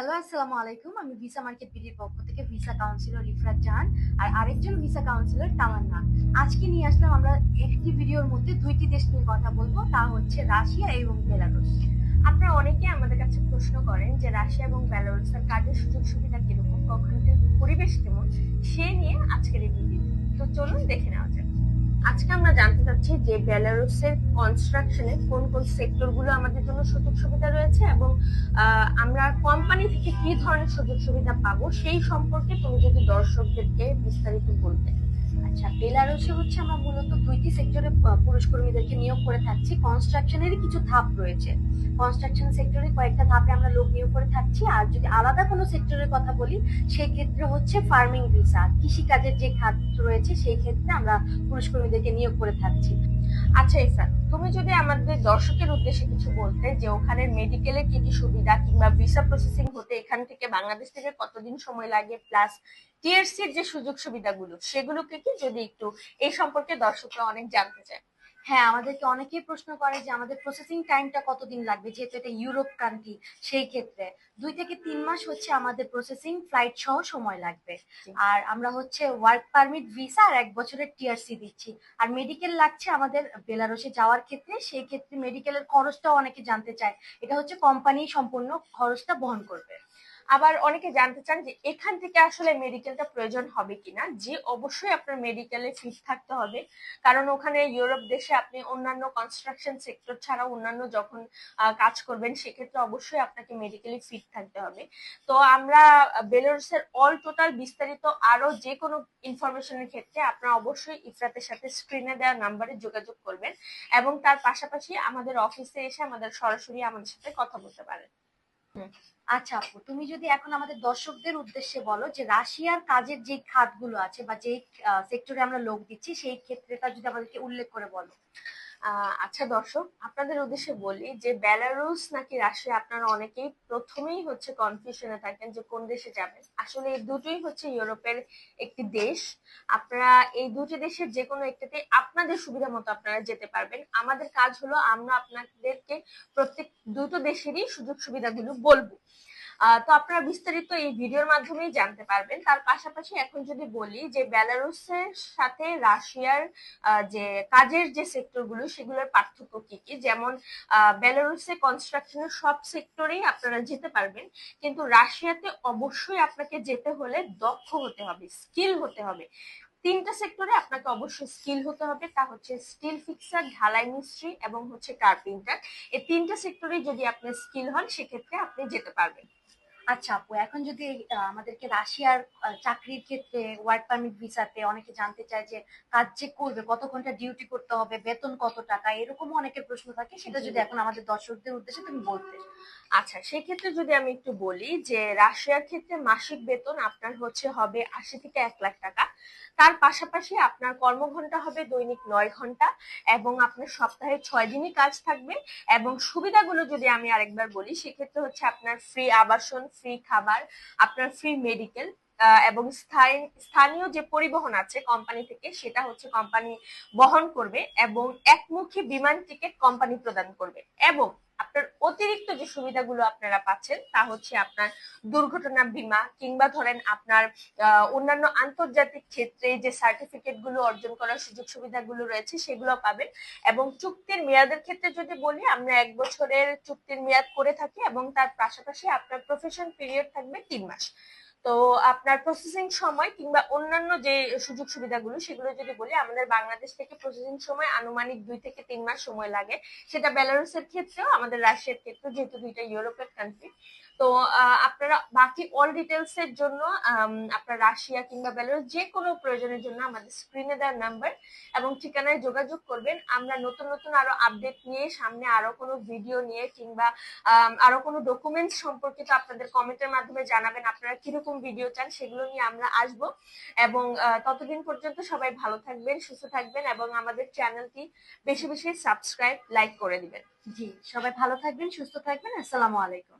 Hello, আসসালামু আলাইকুম। আমি ভিসা মার্কেট বিডির পক্ষ থেকে ভিসা কাউন্সিলর ইফরাত জাহান আর আরেকজন ভিসা কাউন্সিলর তামান্না। আজকে নিয়ে আসলাম আমরা একটি ভিডিওর মধ্যে দুইটি দেশ নিয়ে কথা বলবো, তা হচ্ছে রাশিয়া এবং বেলারুশ। আপনারা অনেকে আমাদের কাছে প্রশ্ন করেন যে রাশিয়া এবং বেলারুসের কাজের সুযোগ সুবিধা কিরকম, ওখানকার পরিবেশ কেমন, সে নিয়ে আজকের এই ভিডিও। তো চলুন দেখে নেওয়া যাক। আজকে আমরা জানতে চাচ্ছি যে বেলারুসের কনস্ট্রাকশনে কোন কোন সেক্টর গুলো আমাদের জন্য সুযোগ সুবিধা রয়েছে এবং আমরা কোম্পানি থেকে কি ধরনের সুযোগ সুবিধা পাবো সেই সম্পর্কে তুমি যদি দর্শকদেরকে বিস্তারিত বলতে। আচ্ছা, বেলারুসে হচ্ছে আমরা মূলত দুইটি সেক্টরে পুরুষ কর্মীদেরকে নিয়োগ করে থাকছি। কনস্ট্রাকশনেরই কিছু ধাপ রয়েছে, কনস্ট্রাকশন সেক্টরে কয়েকটা ধাপে আমরা লোক নিয়োগ করে থাকছি। আর যদি আলাদা কোনো সেক্টরের কথা বলি সেই ক্ষেত্রে হচ্ছে ফার্মিং ভিসা, কৃষিকাজের যে খাত রয়েছে সেই ক্ষেত্রে আমরা পুরুষ কর্মীদেরকে নিয়োগ করে থাকছি। আচ্ছা ইফরাত, তুমি যদি আমাদের দর্শকের উদ্দেশ্যে কিছু বলতে যে ওখানে মেডিকেলের কি কি সুবিধা কিংবা ভিসা প্রসেসিং হতে এখান থেকে বাংলাদেশ থেকে কতদিন সময় লাগে, প্লাস টিএসসির যে সুযোগ সুবিধাগুলো সেগুলোকে কি যদি একটু এই সম্পর্কে দর্শকরা অনেক জানতে চায়। হ্যাঁ, আমাদেরকে অনেকেই প্রশ্ন করে যে আমাদের প্রসেসিং টাইমটা কতদিন লাগবে, যেহেতু এটা ইউরোপ কান্ট্রি। সেই ক্ষেত্রে 2 থেকে 3 মাস হচ্ছে আমাদের প্রসেসিং ফ্লাইট সহ সময় লাগবে। আর আমরা হচ্ছে ওয়ার্ক পারমিট, ভিসা আর 1 বছরের টিআরসি দিচ্ছি। আর মেডিকেল লাগছে আমাদের বেলারুশে যাওয়ার ক্ষেত্রে, সেই ক্ষেত্রে মেডিকেলের খরচটাও অনেকে জানতে চায়। এটা হচ্ছে কোম্পানি সম্পূর্ণ খরচটা বহন করবে। আবার অনেকে জানতে চান যে এখান থেকে আসলে মেডিকেলটা প্রয়োজন হবে কিনা। যে অবশ্যই আপনার মেডিকেলে ফিট থাকতে হবে, কারণ ওখানে ইউরোপ দেশে আপনি অন্যান্য কনস্ট্রাকশন সেক্টর ছাড়া অন্যান্য যখন কাজ করবেন সেক্ষেত্রে অবশ্যই আপনাকে মেডিকেলি ফিট থাকতে হবে। তো আমরা বেলারুসের অল টোটাল বিস্তারিত আরো যে কোনো ইনফরমেশনের ক্ষেত্রে আপনারা অবশ্যই ইফরাতের সাথে স্ক্রিনে দেওয়া নাম্বারে যোগাযোগ করবেন এবং তার পাশাপাশি আমাদের অফিসে এসে সরাসরি আমাদের সাথে কথা বলতে পারেন। আচ্ছা আপু, তুমি যদি এখন আমাদের দর্শকদের উদ্দেশ্যে বলো যে রাশিয়ার কাজের যে খাতগুলো আছে বা যে সেক্টরে আমরা লোক দিচ্ছি সেই ক্ষেত্রেটা যদি আমাদেরকে উল্লেখ করে বলো। আচ্ছা দর্শক, আপনাদের উদ্দেশ্যে বলি যে বেলারুস নাকি রাশিয়া, আপনারা অনেকেই প্রথমেই হচ্ছে কনফিউশনে থাকেন যে কোন দেশে যাবেন। আসলে এই দুটোই হচ্ছে ইউরোপের একটি দেশ। আপনারা এই দুটি দেশের যে কোনো একটাতে আপনাদের সুবিধা মতো আপনারা যেতে পারবেন। আমাদের কাজ হলো আমরা আপনাদেরকে প্রত্যেক দুটো দেশেরই সুযোগ সুবিধাগুলো বলবো। তো আপনারা বিস্তারিত এই ভিডিওর মাধ্যমেই জানতে পারবেন। তার পাশাপাশি এখন যদি বলি যে বেলারুসের সাথে রাশিয়ার যে কাজের যে সেক্টরগুলো সেগুলোর পার্থক্য কি কি, যেমন বেলারুসে কনস্ট্রাকশনের সব সেক্টরেই আপনারা যেতে পারবেন, কিন্তু রাশিয়াতে অবশ্যই আপনাকে যেতে হলে দক্ষ হতে হবে, স্কিল হতে হবে। 3টা সেক্টরে আপনাকে অবশ্যই স্কিল হতে হবে, তা হচ্ছে স্টিল ফিক্সার, ঢালাই মিস্ত্রি এবং হচ্ছে কার্পেন্টার। এই 3টা সেক্টরে যদি আপনি স্কিল হন সেক্ষেত্রে আপনি যেতে পারবেন। আচ্ছা আপু, এখন যদি আমাদেরকে রাশিয়ার চাকরির ক্ষেত্রে ওয়ার্ক পারমিট ভিসাতে অনেকে জানতে চায় যে কাজ যে করবে কত ঘন্টা ডিউটি করতে হবে, বেতন কত টাকা, এরকম অনেকের প্রশ্ন থাকে। সেটা যদি এখন আমাদের দর্শকদের উদ্দেশ্যে তুমি বলতে। আচ্ছা, সেক্ষেত্রে যদি আমি একটু বলি যে রাশিয়ার ক্ষেত্রে মাসিক বেতন আপনার হবে 80 থেকে 1 লাখ টাকা। তার পাশাপাশি আপনার কর্মঘন্টা হবে দৈনিক 9 ঘন্টা এবং আপনার সপ্তাহে 6 দিনই কাজ থাকবে। এবং সুবিধাগুলো যদি আমি আরেকবার বলি সেক্ষেত্রে হচ্ছে আপনার ফ্রি আবাসন, ফ্রি খাবার, আপনার ফ্রি মেডিকেল এবং স্থানীয় যে পরিবহন আছে কোম্পানি থেকে সেটা হচ্ছে কোম্পানি বহন করবে এবং একমুখী বিমান টিকিট কোম্পানি প্রদান করবে। এবং আপনার অতিরিক্ত যে সুবিধাগুলো আপনারা পাচ্ছেন তা হচ্ছে আপনার দুর্ঘটনা বীমা কিংবা ধরেন আপনার অন্যান্য আন্তর্জাতিক ক্ষেত্রে যে সার্টিফিকেট গুলো অর্জন করার সুযোগ সুবিধাগুলো রয়েছে সেগুলো পাবেন। এবং চুক্তির মেয়াদের ক্ষেত্রে যদি বলি আমরা 1 বছরের চুক্তির মেয়াদ করে থাকি এবং তার পাশাপাশি আপনার প্রফেশন পিরিয়ড থাকবে 3 মাস। তো আপনার প্রসেসিং সময় কিংবা অন্যান্য যে সুযোগ সুবিধাগুলো সেগুলো যদি বলি, আমাদের বাংলাদেশ থেকে প্রসেসিং সময় আনুমানিক 2 থেকে 3 মাস সময় লাগে। সেটা বেলারুসের ক্ষেত্রেও আমাদের রাশিয়ার ক্ষেত্রেও, যেহেতু দুইটা ইউরোপের কান্ট্রি। তো আপনারা বাকি অল ডিটেলস এর জন্য আপনার রাশিয়া কিংবা বেলারুস যে কোনো প্রয়োজনের জন্য আমাদের স্ক্রিনে দেওয়া নাম্বার এবং ঠিকানায় যোগাযোগ করবেন। আমরা নতুন নতুন আরো আপডেট নিয়ে সামনে আরো কোনো ভিডিও নিয়ে কিংবা আরো কোনো ডকুমেন্টস সম্পর্কিত আপনাদের কমেন্টের মাধ্যমে জানাবেন আপনারা কিরকম ভিডিও চান, সেগুলো নিয়ে আমরা আসব। এবং ততদিন পর্যন্ত সবাই ভালো থাকবেন, সুস্থ থাকবেন এবং আমাদের চ্যানেলটি বেশি বেশি সাবস্ক্রাইব, লাইক করে দিবেন। জি, সবাই ভালো থাকবেন, সুস্থ থাকবেন। আসসালামু আলাইকুম।